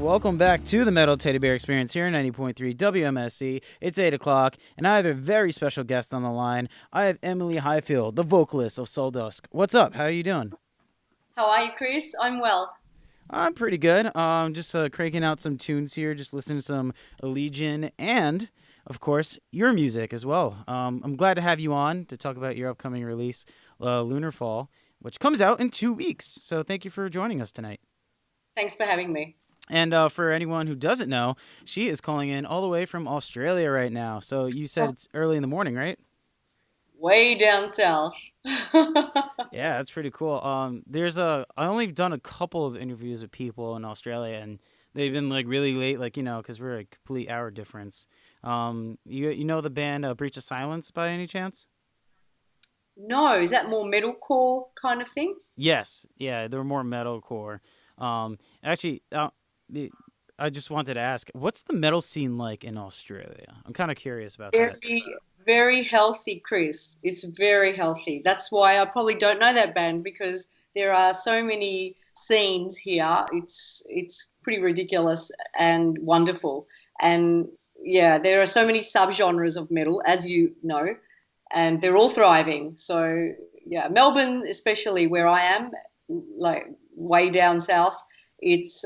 welcome back to the Metal Teddy Bear Experience here in 90.3 WMSC. It's 8 o'clock, and I have a very special guest on the line. I have Emily Highfield, the vocalist of Suldusk. What's up? How are you doing? How are you, Chris? I'm well. I'm pretty good. Just cranking out some tunes here, just listening to some Allegiant and, of course, your music as well. I'm glad to have you on to talk about your upcoming release, Lunar Fall, which comes out in 2 weeks. So thank you for joining us tonight. Thanks for having me. And for anyone who doesn't know, she is calling in all the way from Australia right now. So you said Oh, it's early in the morning, right? way down south. Yeah, that's pretty cool. I only done a couple of interviews with people in Australia, and they've been like really late, like because we're a complete hour difference. You know the band Breach of Silence by any chance? No, is that more metalcore kind of thing? Yes, yeah, they're more metalcore. Actually, the- I just wanted to ask, what's the metal scene like in Australia? I'm kind of curious about that. Very, very healthy, Chris. It's very healthy. That's why I probably don't know that band because there are so many scenes here. It's pretty ridiculous and wonderful. And yeah, there are so many subgenres of metal, as you know, and they're all thriving. So yeah, Melbourne, especially where I am, like way down south, it's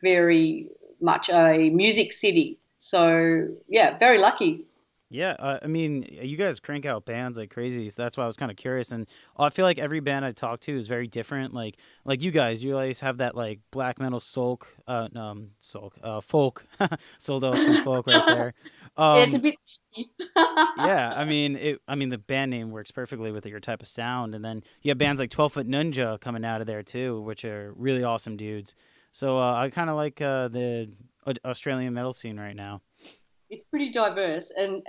very much a music city. So yeah, very lucky. Yeah, I mean, you guys crank out bands like crazy. So that's why I was kind of curious, and I feel like every band I talk to is very different. Like you guys have that like black metal folk, Soldos and folk right there. It's a Um, bit. yeah, I mean, the band name works perfectly with your type of sound, and then you have bands like 12 Foot Ninja coming out of there too, which are really awesome dudes. So I kind of like the Australian metal scene right now. It's pretty diverse and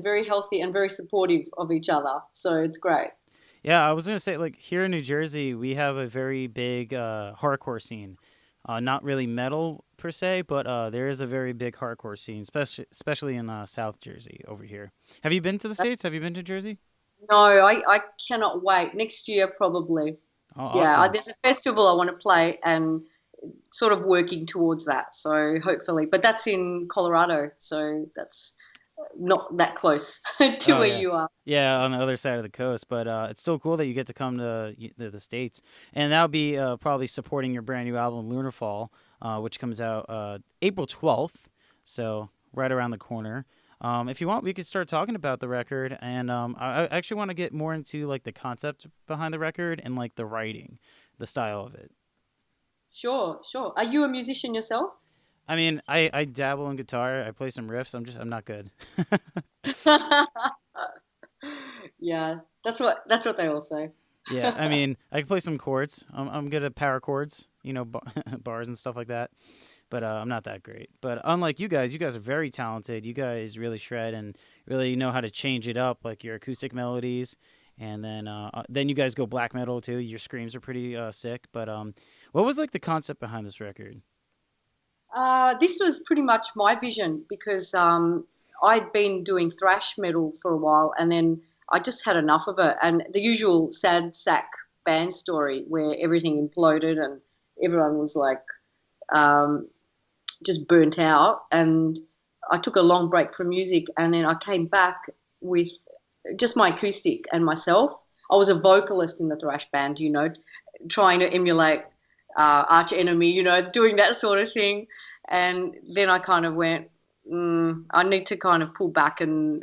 very healthy and very supportive of each other. So it's great. Yeah, I was gonna say like here in New Jersey, we have a very big hardcore scene. Not really metal per se, but there is a very big hardcore scene, especially in South Jersey over here. Have you been to the States? Have you been to Jersey? No, I cannot wait. Next year, probably. Oh, Yeah, awesome. there's a festival I want to play and sort of working towards that. So hopefully, but that's in Colorado. So that's not that close to Oh where yeah, you are. yeah, on the other side of the coast. But it's still cool that you get to come to the states, and that'll be probably supporting your brand new album, Lunar Fall, which comes out April 12th. So right around the corner. If you want, we could start talking about the record, and I actually want to get more into like the concept behind the record and like the writing, the style of it. Sure, sure. Are you a musician yourself? I mean, I dabble in guitar. I play some riffs. I'm not good. Yeah, that's what they all say. Yeah, I mean, I can play some chords. I'm good at power chords, bars and stuff like that. But I'm not that great. But unlike you guys are very talented. You guys really shred and really know how to change it up, like your acoustic melodies. And then you guys go black metal too. Your screams are pretty sick. But what was like the concept behind this record? This was pretty much my vision because I'd been doing thrash metal for a while and then I just had enough of it. And the usual sad sack band story where everything imploded and everyone was like um, just burnt out. And I took a long break from music and then I came back with just my acoustic and myself. I was a vocalist in the thrash band, trying to emulate Arch Enemy, doing that sort of thing. And then I kind of went, I need to kind of pull back and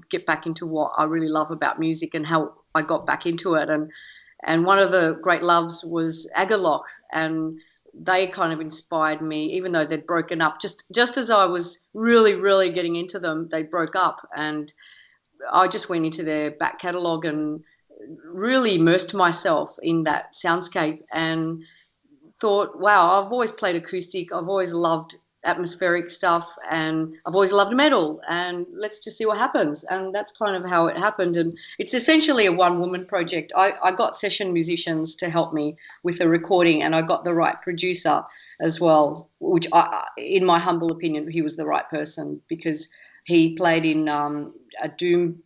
get back into what I really love about music and how I got back into it. And one of the great loves was Agarlock, and they kind of inspired me, even though they'd broken up. Just as I was really, really getting into them, they broke up, and I just went into their back catalogue and really immersed myself in that soundscape and thought, wow, I've always played acoustic. I've always loved atmospheric stuff and I've always loved metal and let's just see what happens. And that's kind of how it happened. And it's essentially a one woman project. I got session musicians to help me with the recording and I got the right producer as well, which in my humble opinion, he was the right person because he played in a doom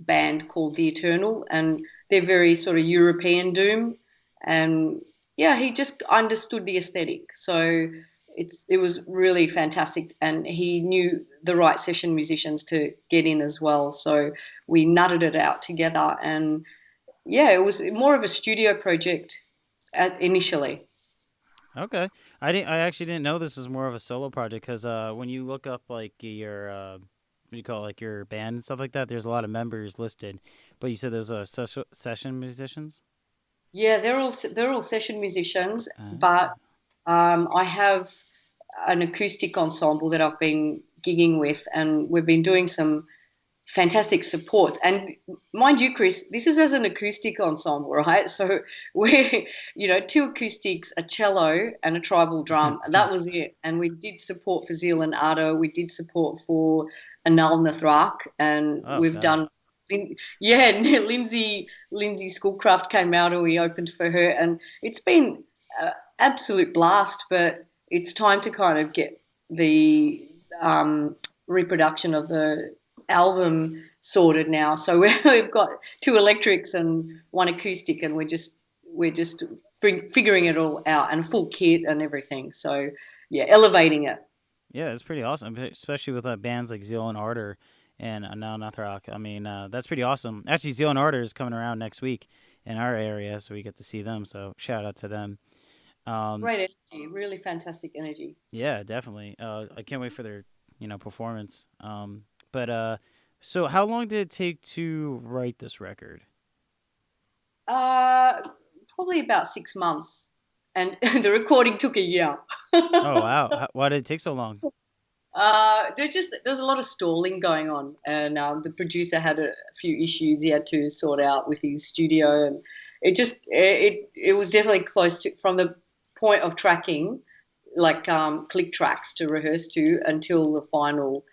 band called The Eternal and they're very sort of European doom and yeah, he just understood the aesthetic. So it was really fantastic, and he knew the right session musicians to get in as well. So we nutted it out together, and yeah, it was more of a studio project initially. Okay. I actually didn't know this was more of a solo project because when you look up like your what do you call it, like your band and stuff like that, there's a lot of members listed. But you said there's session musicians. Yeah, they're all session musicians, Uh, but I have an acoustic ensemble that I've been gigging with, and we've been doing some fantastic support. And mind you, Chris, this is as an acoustic ensemble, right? So we're, two acoustics, a cello, and a tribal drum. And that was it. And we did support for Zeal and Ardo. We did support for Anal Nathrak, and oh we've god. done. Yeah, Lindsay Schoolcraft came out, or we opened for her, and it's been an absolute blast. But it's time to kind of get the reproduction of the album sorted now. So we've got two electrics and one acoustic, and we're just figuring it all out, and a full kit and everything. So yeah, elevating it. Yeah, it's pretty awesome, especially with bands like Zeal and Ardor and Now Nathrock. I mean, that's pretty awesome. Actually, Zeal and Ardor is coming around next week in our area, so we get to see them. So shout out to them. Um, Great energy, really fantastic energy. yeah, definitely. I can't wait for their performance. But so how long did it take to write this record? Uh, Probably about 6 months, and the recording took a year. Oh wow, why did it take so long? There's a lot of stalling going on, and the producer had a few issues he had to sort out with his studio, and it was definitely close to from the point of tracking, like click tracks to rehearse to until the final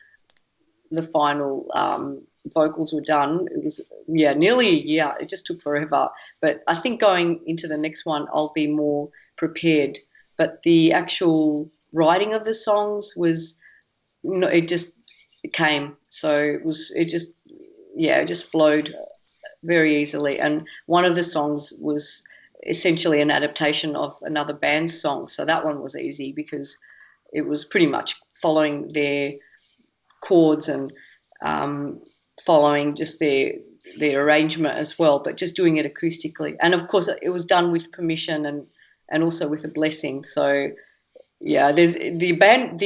vocals were done. It was, yeah, nearly a year. It just took forever. But I think going into the next one, I'll be more prepared. But the actual writing of the songs was, no, it came. So it just flowed very easily. And one of the songs was essentially an adaptation of another band's song. So that one was easy because it was pretty much following their chords and following just their arrangement as well, but just doing it acoustically. And of course, it was done with permission and also with a blessing. So yeah, there's the band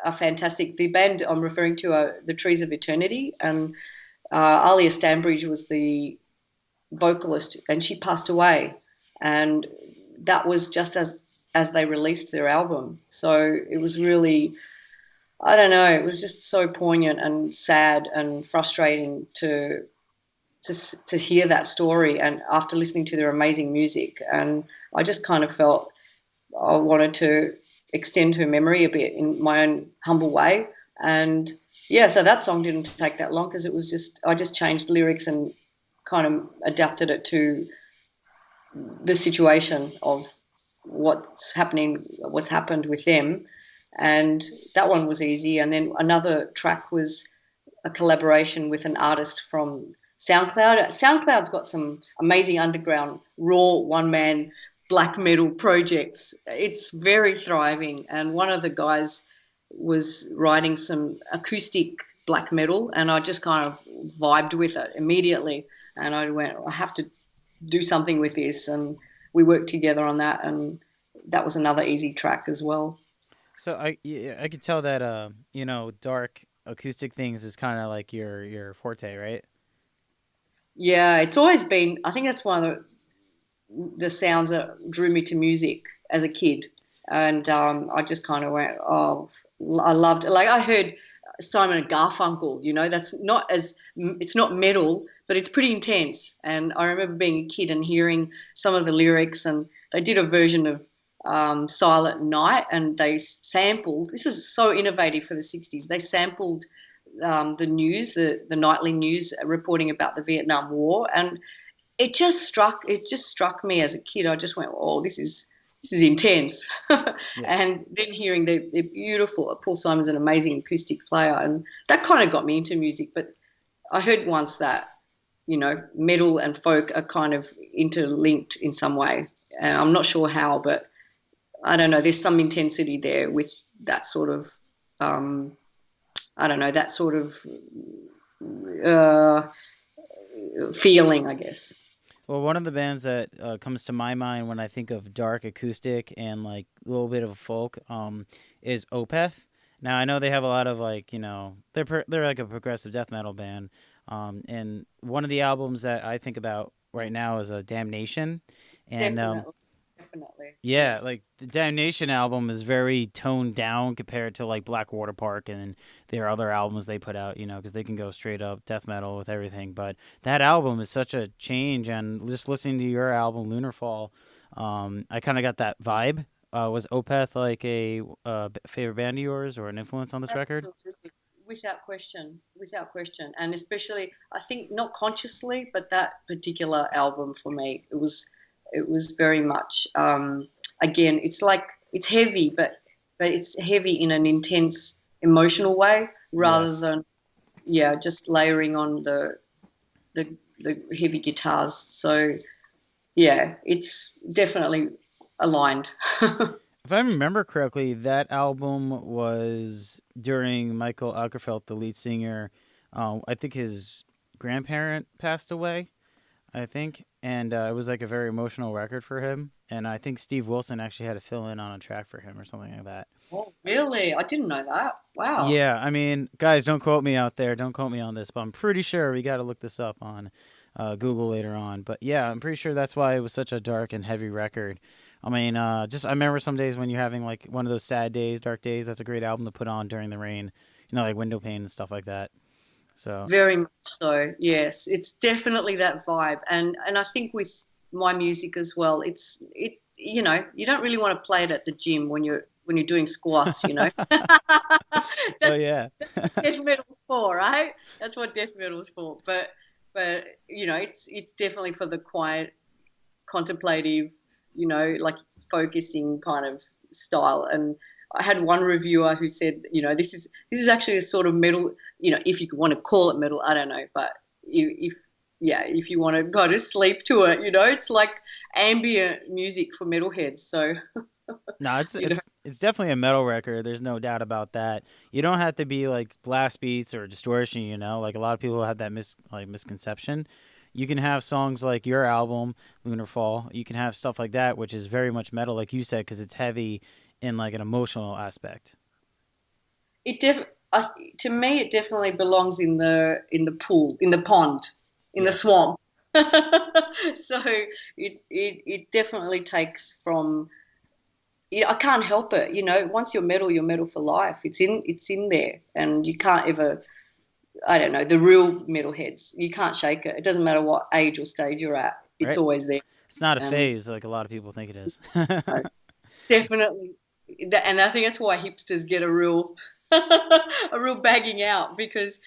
are fantastic. The band I'm referring to are the Trees of Eternity, and Alia Stanbridge was the vocalist, and she passed away, and that was just as they released their album. So it was really, I don't know, it was just so poignant and sad and frustrating to hear that story, and after listening to their amazing music, and I just kind of felt I wanted to extend her memory a bit in my own humble way. And yeah, so that song didn't take that long because I just changed lyrics and kind of adapted it to the situation of what's happened with them. And that one was easy. And then another track was a collaboration with an artist from SoundCloud. SoundCloud's got some amazing underground, raw, one-man black metal projects. It's very thriving. And one of the guys was writing some acoustic black metal, and I just kind of vibed with it immediately. And I went, I have to do something with this. And we worked together on that, and that was another easy track as well. So I could tell that dark acoustic things is kind of like your forte, right? Yeah, it's always been, I think that's one of the sounds that drew me to music as a kid. And I just kind of went, oh, I loved it. Like I heard Simon and Garfunkel, that's not it's not metal, but it's pretty intense. And I remember being a kid and hearing some of the lyrics, and they did a version of Silent Night, and they sampled, this is so innovative for the 60s, they sampled the news, the nightly news reporting about the Vietnam War, and it just struck me as a kid. I just went, oh, this is intense. Yeah. And then hearing they're beautiful. Paul Simon's an amazing acoustic player, and that kind of got me into music. But I heard once that metal and folk are kind of interlinked in some way. I'm not sure how, but I don't know, there's some intensity there with that sort of, um, I don't know, that sort of uh, feeling, I guess. Well, one of the bands that comes to my mind when I think of dark acoustic and like a little bit of folk is Opeth. Now I know they have a lot of like they're like a progressive death metal band, and one of the albums that I think about right now is a Damnation, and Definitely, definitely, yeah, yes. like the Damnation album is very toned down compared to like Black Water Park and their other albums they put out, because they can go straight up death metal with everything. But that album is such a change, and just listening to your album, Lunar Fall, I kind of got that vibe. Was Opeth like a favorite band of yours or an influence on this record? Absolutely, without question, without question, and especially I think not consciously, but that particular album for me, it was very much again, it's like it's heavy, but it's heavy in an intense emotional way rather Yes. than yeah, just layering on the heavy guitars. So yeah, it's definitely aligned. If I remember correctly, that album was during Michael Alkerfelt, the lead singer. I think his grandparent passed away. I think, and it was like a very emotional record for him. And I think Steve Wilson actually had to fill in on a track for him or something like that. Oh, really? I didn't know that. Wow. Yeah, I mean, guys, don't quote me out there. Don't quote me on this, but I'm pretty sure we got to look this up on Google later on. But yeah, I'm pretty sure that's why it was such a dark and heavy record. I mean, just I remember some days when you're having like one of those sad days, dark days. That's a great album to put on during the rain. Like Window Pane and stuff like that. So Very much so. Yes, it's definitely that vibe, and I think with my music as well, you don't really want to play it at the gym when you're doing squats. oh That's yeah. death metal's for, right? That's what death metal's for. But it's definitely for the quiet, contemplative, like focusing kind of style. And I had one reviewer who said, this is actually a sort of metal, if you want to call it metal, I don't know, but if yeah, if you want to go to sleep to it, it's like ambient music for metalheads. So No, it's you know, it's it's definitely a metal record. There's no doubt about that. You don't have to be like blast beats or distortion. Like a lot of people have that misconception. You can have songs like your album, Lunar Fall. You can have stuff like that, which is very much metal, like you said, because it's heavy in like an emotional aspect. it def- to me it definitely belongs in the pool, in the pond, in the Yes. swamp. So it definitely takes from. I can't help it. Once you're metal for life. It's in there, and you can't ever. I don't know, the real metalheads. You can't shake it. It doesn't matter what age or stage you're at. It's Right? always there, It's not a and phase like a lot of people think it is. definitely. And I think that's why hipsters get a real, a real bagging out, because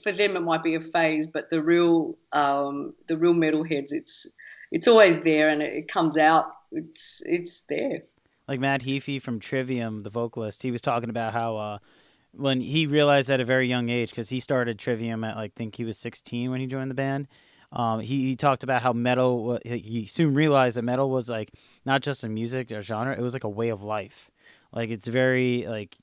for them it might be a phase, but the real metalheads, it's always there, and it comes out. It's there. Like Matt Heafy from Trivium, the vocalist, he was talking about how when he realized at a very young age, because he started Trivium at like think he was 16 when he joined the band. He talked about how metal. He soon realized that metal was like not just a music or genre; it was like a way of life. Like it's very like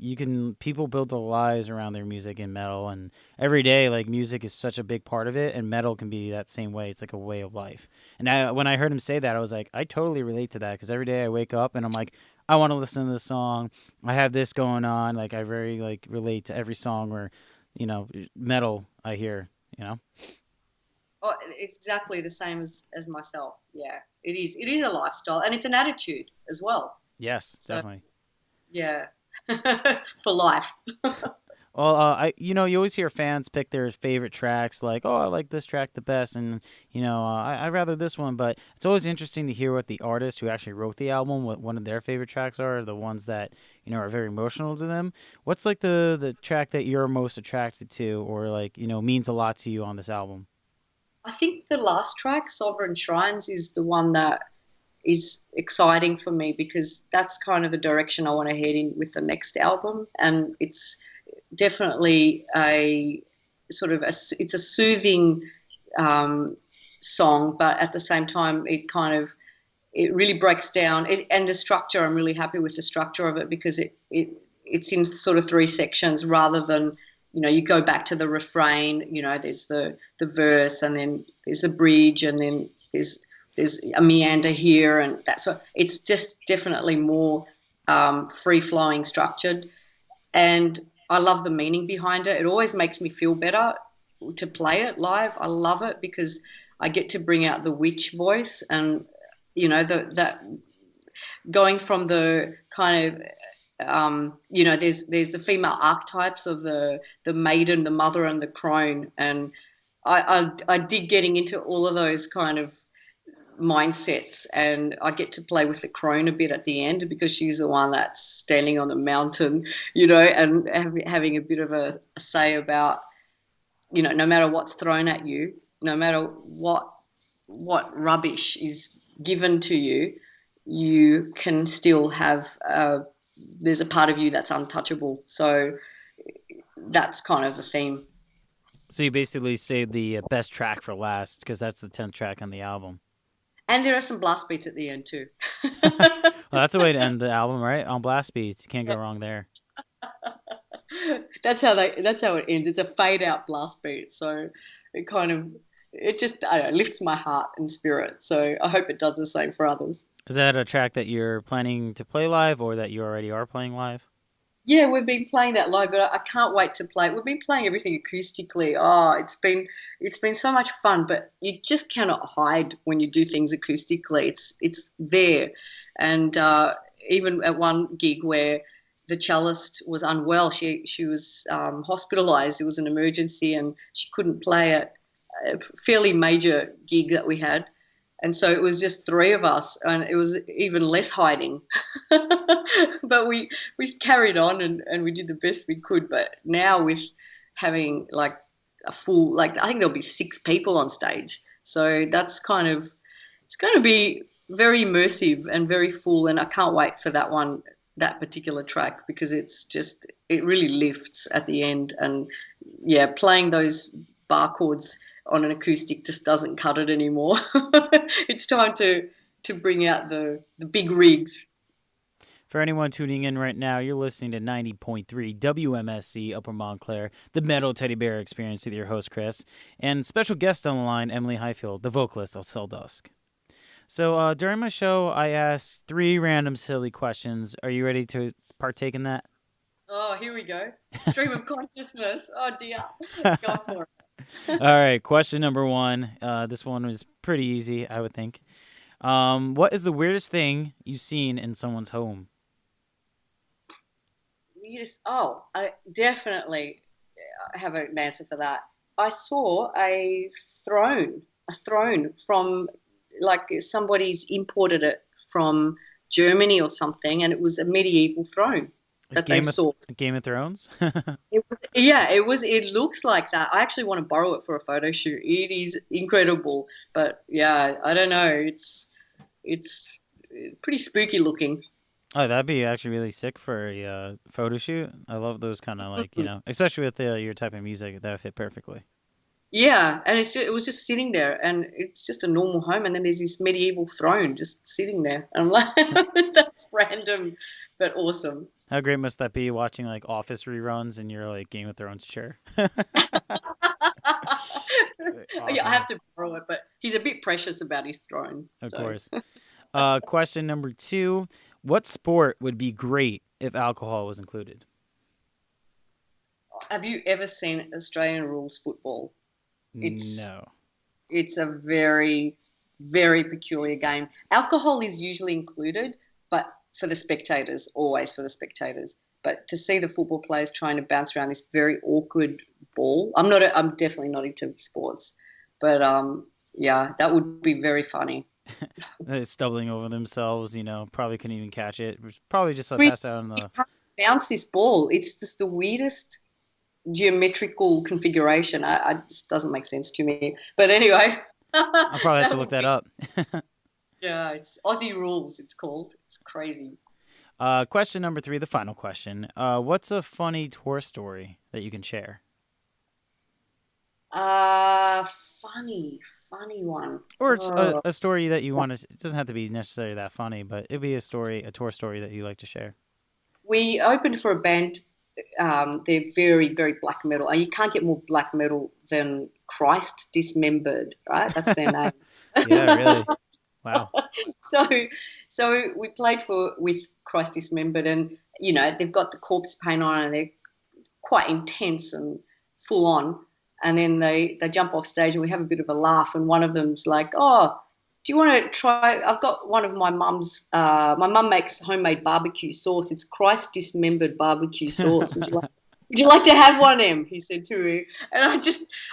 people build their lives around their music and metal, and every day like music is such a big part of it, and metal can be that same way. It's like a way of life. And when I heard him say that, I was like, I totally relate to that because every day I wake up and I'm like, I want to listen to this song. I have this going on. Like I very like relate to every song or, metal I hear. You know. Oh, it's exactly the same as myself. Yeah, it is. It is a lifestyle, and it's an attitude as well. Yes, So definitely. yeah, for life. Well, you always hear fans pick their favorite tracks, like, oh, I like this track the best, and I rather this one. But it's always interesting to hear what the artist who actually wrote the album, what one of their favorite tracks are, the ones that are very emotional to them. What's like the track that you're most attracted to, or like means a lot to you on this album? I think the last track, Sovereign Shrines, is the one that is exciting for me, because that's kind of the direction I want to head in with the next album, and it's definitely a sort of it's a soothing um, song, but at the same time it kind of it really breaks down. And the structure, I'm really happy with the structure of it because it's in sort of three sections rather than, you go back to the refrain, there's the verse and then there's the bridge and then there's a meander here and that's what it's just definitely more free-flowing, structured. And I love the meaning behind it. It always makes me feel better to play it live. I love it because I get to bring out the witch voice and, that going from the kind of, there's the female archetypes of the maiden, the mother, and the crone, and I dig getting into all of those kind of mindsets, and I get to play with the crone a bit at the end because she's the one that's standing on the mountain, and having a bit of a say about, no matter what's thrown at you, no matter what rubbish is given to you, you can still have there's a part of you that's untouchable. So that's kind of the theme. So you basically saved the best track for last because that's the 10th track on the album. And there are some blast beats at the end too. Well, that's a way to end the album, right? On blast beats. You can't go wrong there. That's how it ends. It's a fade out blast beat. So it just, I don't know, lifts my heart and spirit. So I hope it does the same for others. Is that a track that you're planning to play live or that you already are playing live? Yeah, we've been playing that live, but I can't wait to play it. We've been playing everything acoustically. Oh, it's been so much fun, but you just cannot hide when you do things acoustically. It's there, and even at one gig where the cellist was unwell, she was hospitalised. It was an emergency, and she couldn't play at a fairly major gig that we had. And so it was just three of us, and it was even less hiding. But we carried on and we did the best we could. But now with having like a full, like I think there'll be 6 people on stage. So that's kind of, it's going to be very immersive and very full. And I can't wait for that particular track because it really lifts at the end. And yeah, playing those bar chords on an acoustic just doesn't cut it anymore. It's time to bring out the big rigs. For anyone tuning in right now, you're listening to 90.3 WMSC Upper Montclair, the Metal Teddy Bear Experience with your host, Chris, and special guest on the line, Emily Highfield, the vocalist of Suldusk. So during my show, I asked 3 random silly questions. Are you ready to partake in that? Oh, here we go. Stream of consciousness. Oh, dear. Go for it. All right, question number 1. This one was pretty easy, I would think. What is the weirdest thing you've seen in someone's home? I definitely have an answer for that. I saw a throne from, like, somebody's imported it from Germany or something, and it was a medieval throne that they saw. Game of Thrones? It looks like that. I actually want to borrow it for a photo shoot. It is incredible, but yeah, I don't know. It's pretty spooky looking. Oh, that'd be actually really sick for a photo shoot. I love those kind of like, especially with your type of music, that would fit perfectly. Yeah, and it was just sitting there, and it's just a normal home, and then there's this medieval throne just sitting there. And I'm like, that's random, but awesome. How great must that be watching like Office reruns in your like Game of Thrones chair? Awesome. Yeah, I have to borrow it, but he's a bit precious about his throne. Of course. Question number 2. What sport would be great if alcohol was included? Have you ever seen Australian rules football? No. It's a very, very peculiar game. Alcohol is usually included, but for the spectators, always for the spectators. But to see the football players trying to bounce around this very awkward ball, I'm definitely not into sports, but yeah, that would be very funny. Stumbling over themselves, probably couldn't even catch it. It was probably just pass out on the. You can't bounce this ball. It's just the weirdest geometrical configuration. I just doesn't make sense to me. But anyway, I'll probably have to look that up. Yeah, it's Aussie rules. It's called. It's crazy. Question number 3, the final question. What's a funny tour story that you can share? Uh, funny one. Or it's Oh. a story that you want to. It doesn't have to be necessarily that funny, but it'd be a story, a tour story that you like to share. We opened for a band. They're very, very black metal. And you can't get more black metal than Christ Dismembered, right? That's their name. Yeah, really. Wow. so so we played for with Christ Dismembered, and they've got the corpse paint on, and they're quite intense and full on. And then they jump off stage, and we have a bit of a laugh. And one of them's like, "Oh, do you want to try? I've got one of my mum's. My mum makes homemade barbecue sauce. It's Christ Dismembered barbecue sauce. Would you like to have one, Em?" He said to me, and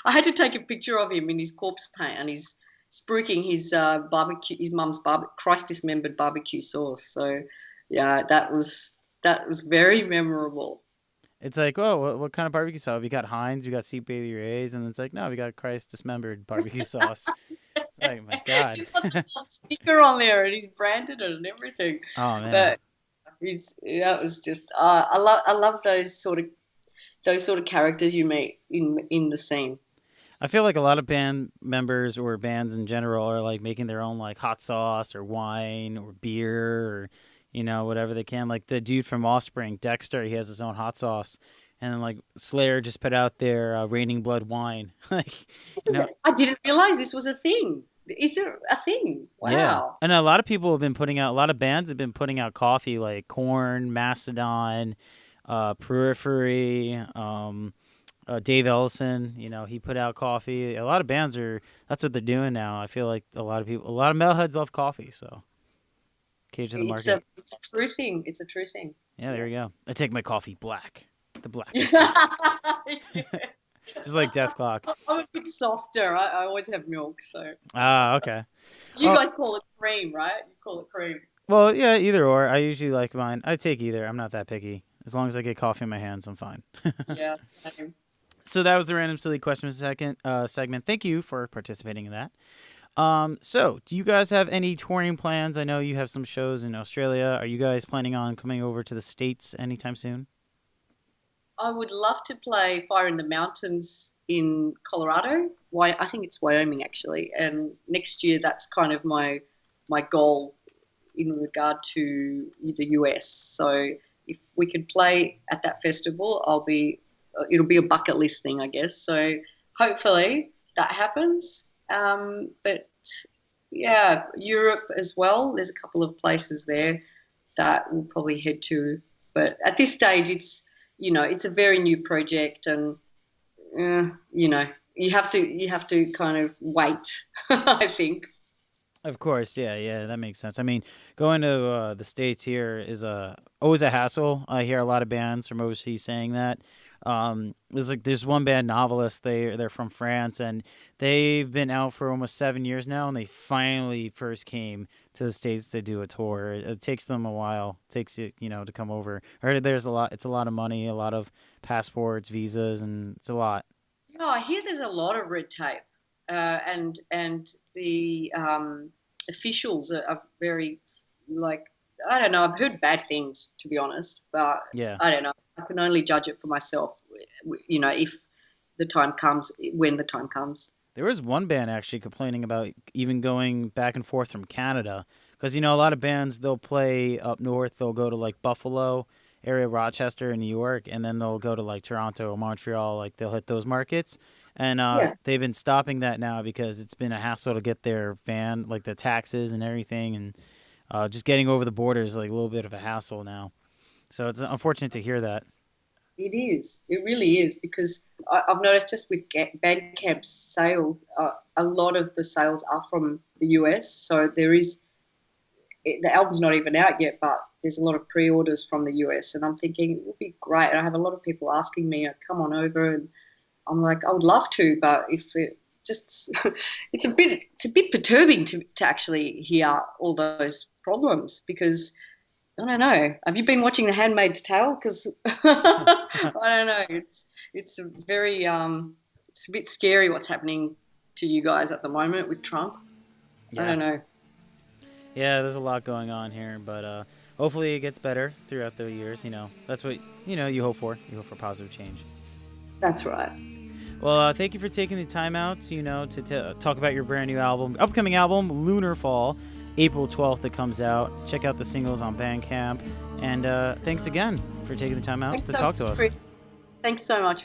I had to take a picture of him in his corpse paint, and he's spruiking his mum's Christ Dismembered barbecue sauce. So, yeah, that was very memorable. It's like, oh, what kind of barbecue sauce? We got Heinz, we got Sweet Baby Ray's, and it's like, no, we got Christ Dismembered barbecue sauce. It's like, my God. He's got the little sticker on there, and he's branded it and everything. Oh man. But that was just I love those sort of characters you meet in the scene. I feel like a lot of band members or bands in general are like making their own like hot sauce or wine or beer or whatever they can. Like the dude from Offspring, Dexter, he has his own hot sauce, and then like Slayer just put out their Raining Blood wine. Like, you know, I didn't realize this was a thing. Is there a thing? yeah. Wow. And a lot of people have been putting out. A lot of bands have been putting out coffee, like Korn, Mastodon, Periphery. Dave Ellison, he put out coffee. A lot of bands are. That's what they're doing now. I feel like a lot of metalheads love coffee. So, cage of the It's market. a it's a true thing. It's a true thing. Yeah, there you Yes. go. I take my coffee black, the blackest one, Yeah. just like Death Clock. I'm a bit softer. I always have milk, so Ah, okay. you Oh, guys call it cream, right? You call it cream. well, yeah, either or. I usually like mine. I take either. I'm not that picky. As long as I get coffee in my hands, I'm fine. Yeah. Same. So that was the random silly question segment. Thank you for participating in that. So do you guys have any touring plans? I know you have some shows in Australia. Are you guys planning on coming over to the States anytime soon? I would love to play Fire in the Mountains in Colorado. Why? I think it's Wyoming actually. And next year, that's kind of my goal in regard to the US. So if we could play at that festival, it'll be a bucket list thing, I guess. So hopefully that happens. But yeah, Europe as well. There's a couple of places there that we'll probably head to. But at this stage, it's a very new project, and you have to kind of wait. I think. Of course, yeah, that makes sense. I mean, going to the States here is always a hassle. I hear a lot of bands from overseas saying that. There's one band, Novelist. They're from France, and they've been out for almost 7 years now, and they finally first came to the States to do a tour. It takes them a while. It takes to come over. I heard there's a lot. It's a lot of money, a lot of passports, visas, and it's a lot. Yeah, I hear there's a lot of red tape, and the officials are very like I don't know. I've heard bad things, to be honest, but Yeah. I don't know. I can only judge it for myself. If the time comes, when the time comes. There was one band actually complaining about even going back and forth from Canada because a lot of bands they'll play up north. They'll go to like Buffalo area, Rochester, and New York, and then they'll go to like Toronto or Montreal. Like they'll hit those markets, and Yeah. they've been stopping that now because it's been a hassle to get their van, like the taxes and everything, and just getting over the border is like a little bit of a hassle now. So it's unfortunate to hear that. It is. It really is because I've noticed just with Bandcamp sales, a lot of the sales are from the US. So the album's not even out yet, but there's a lot of pre-orders from the US, and I'm thinking it would be great. And I have a lot of people asking me, "Come on over," and I'm like, I would love to, but if it just, it's a bit perturbing to actually hear all those problems because I don't know. Have you been watching The Handmaid's Tale? Because I don't know. It's a very it's a bit scary what's happening to you guys at the moment with Trump. I Yeah. don't know. Yeah, there's a lot going on here, but hopefully it gets better throughout the years. That's what you hope for. You hope for positive change. That's right. Well, thank you for taking the time out, to talk about your brand new album, upcoming album, Lunar Fall, April 12th. It comes out. Check out the singles on Bandcamp, and thanks again for taking the time out Thanks to so talk to much, us. Chris. Thanks so much.